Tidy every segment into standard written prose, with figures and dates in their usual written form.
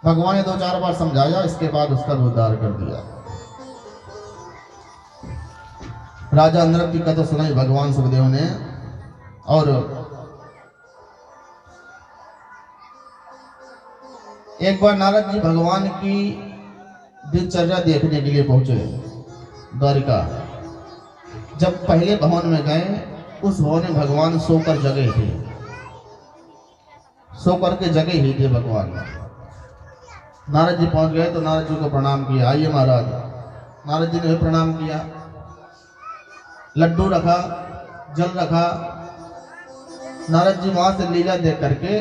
भगवान ने 2-4 बार समझाया, इसके बाद उसका उद्धार कर दिया। राजा अंदरक की कथा सुनाई भगवान सुखदेव ने। और एक बार नारद जी भगवान की दिनचर्या देखने के लिए पहुंचे द्वारिका। जब पहले भवन में गए, उस भवन में भगवान सोकर जगे थे, सोकर के जगे ही थे भगवान। नारद जी पहुंच गए तो नारद जी को प्रणाम किया, आइए महाराज। नारद जी ने भी प्रणाम किया, लड्डू रखा, जल रखा। नारद जी वहां से लीला देख करके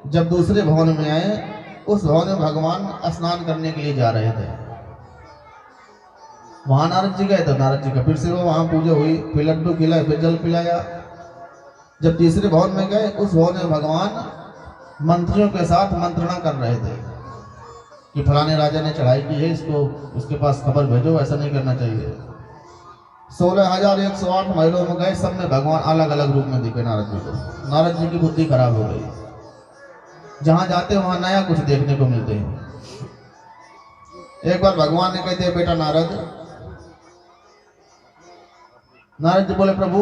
जब दूसरे भवन में आए, उस भवन में भगवान स्नान करने के लिए जा रहे थे। वहां नारद जी गए तो नारद जी का फिर से वहां पूजा हुई, फिर लड्डू खिलाए, फिर जल पिलाया। जब तीसरे भवन में गए, उस भवन में भगवान मंत्रियों के साथ मंत्रणा कर रहे थे कि फलाने राजा ने चढ़ाई की है, इसको उसके पास खबर भेजो, ऐसा नहीं करना चाहिए। 16,108 महलों में गए, सब में भगवान अलग अलग रूप में दिखे नारद जी को। नारद जी की बुद्धि खराब हो गई, जहां जाते वहां नया कुछ देखने को मिलते हैं। एक बार भगवान ने कहते हैं, बेटा नारद। नारद जी बोले, प्रभु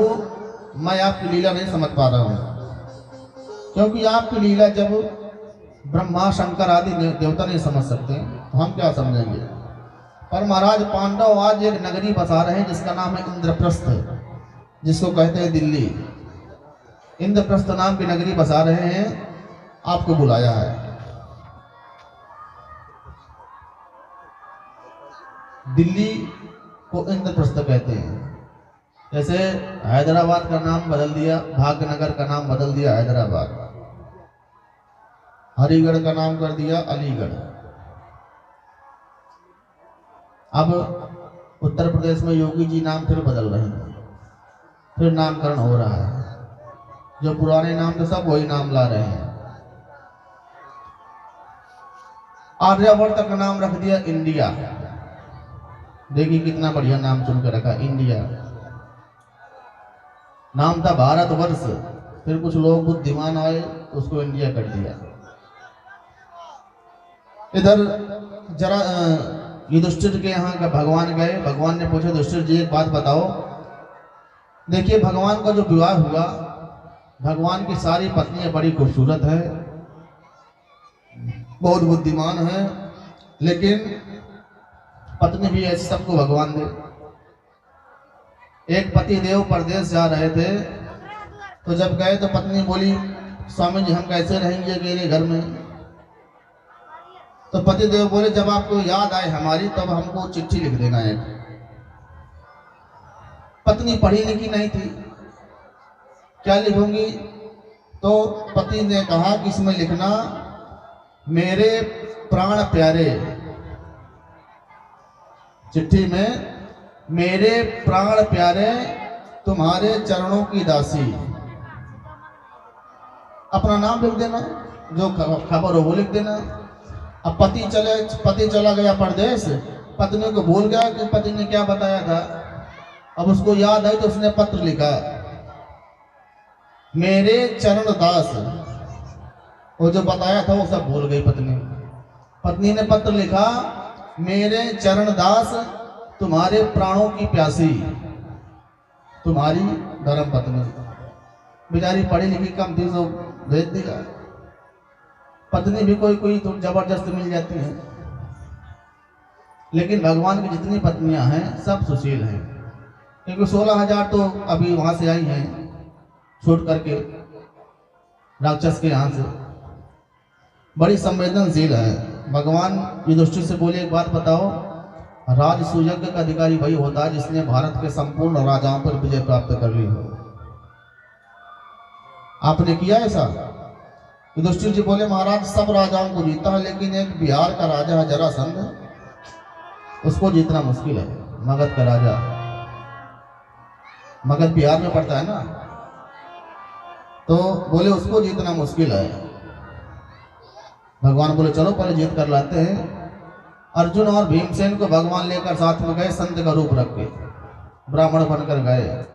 मैं आपकी लीला नहीं समझ पा रहा हूं, क्योंकि आपकी लीला जब ब्रह्मा शंकर आदि देवता नहीं समझ सकते तो हम क्या समझेंगे। पर महाराज पांडव आज एक नगरी बसा रहे हैं जिसका नाम है इंद्रप्रस्थ, जिसको कहते हैं दिल्ली। इंद्रप्रस्थ नाम की नगरी बसा रहे हैं, आपको बुलाया है। दिल्ली को इंद्रप्रस्थ कहते हैं। जैसे हैदराबाद का नाम बदल दिया, भाग्यनगर का नाम बदल दिया हैदराबाद, हरिगढ़ का नाम कर दिया अलीगढ़। अब उत्तर प्रदेश में योगी जी नाम फिर बदल रहे हैं, फिर नामकरण हो रहा है। जो पुराने नाम थे सब वही नाम ला रहे हैं। आर्यवर्त का नाम रख दिया इंडिया। देखिए कितना बढ़िया नाम चुन के रखा, इंडिया। नाम था भारतवर्ष, फिर कुछ लोग बुद्धिमान आए उसको इंडिया कर दिया। इधर जरा युधिष्ठिर के यहाँ का भगवान गए। भगवान ने पूछा, युधिष्ठिर जी एक बात बताओ। देखिए भगवान का जो विवाह हुआ, भगवान की सारी पत्नियां बड़ी खूबसूरत है, बहुत बुद्धिमान है, लेकिन पत्नी भी ऐसी सबको भगवान दे। एक पति देव परदेश जा रहे थे, तो जब गए तो पत्नी बोली, स्वामी जी हम कैसे रहेंगे अकेले घर में। तो पति देव बोले, जब आपको याद आए हमारी तब हमको चिट्ठी लिख देना है। पत्नी पढ़ी लिखी नहीं थी, क्या लिखूंगी। तो पति ने कहा कि इसमें लिखना, मेरे प्राण प्यारे, चिट्ठी में मेरे प्राण प्यारे तुम्हारे चरणों की दासी। अपना नाम लिख देना, जो खबर हो वो लिख देना। अब पति चला गया परदेश, पत्नी को भूल गया कि पति ने क्या बताया था। अब उसको याद आई तो उसने पत्र लिखा, मेरे चरण दास। वो जो बताया था वो सब भूल गई पत्नी। पत्नी ने पत्र लिखा, मेरे चरण दास तुम्हारे प्राणों की प्यासी, तुम्हारी धर्म पत्नी। बेचारी पढ़ी लिखी कम थी, तो भेज दिया। पत्नी भी कोई तो जबरदस्त मिल जाती है, लेकिन भगवान की जितनी पत्नियां हैं सब सुशील हैं, क्योंकि 16,000 तो अभी वहां से आई हैं छूट करके राक्षस के यहाँ से। बड़ी संवेदनशील है। भगवान युधिष्ठिर से बोले, एक बात बताओ, राजसूयज्ञ का अधिकारी वही होता है जिसने भारत के संपूर्ण राजाओं पर विजय प्राप्त कर ली हो। आपने किया ऐसा। युधिष्ठिर जी बोले, महाराज सब राजाओं को जीता है, लेकिन एक बिहार का राजा है जरासंध, उसको जीतना मुश्किल है। मगध का राजा, मगध बिहार में पड़ता है ना, तो बोले उसको जीतना मुश्किल है। भगवान बोले चलो पहले जीत कर लाते हैं। अर्जुन और भीमसेन को भगवान लेकर साथ में गए, संत का रूप रख के ब्राह्मण बनकर गए।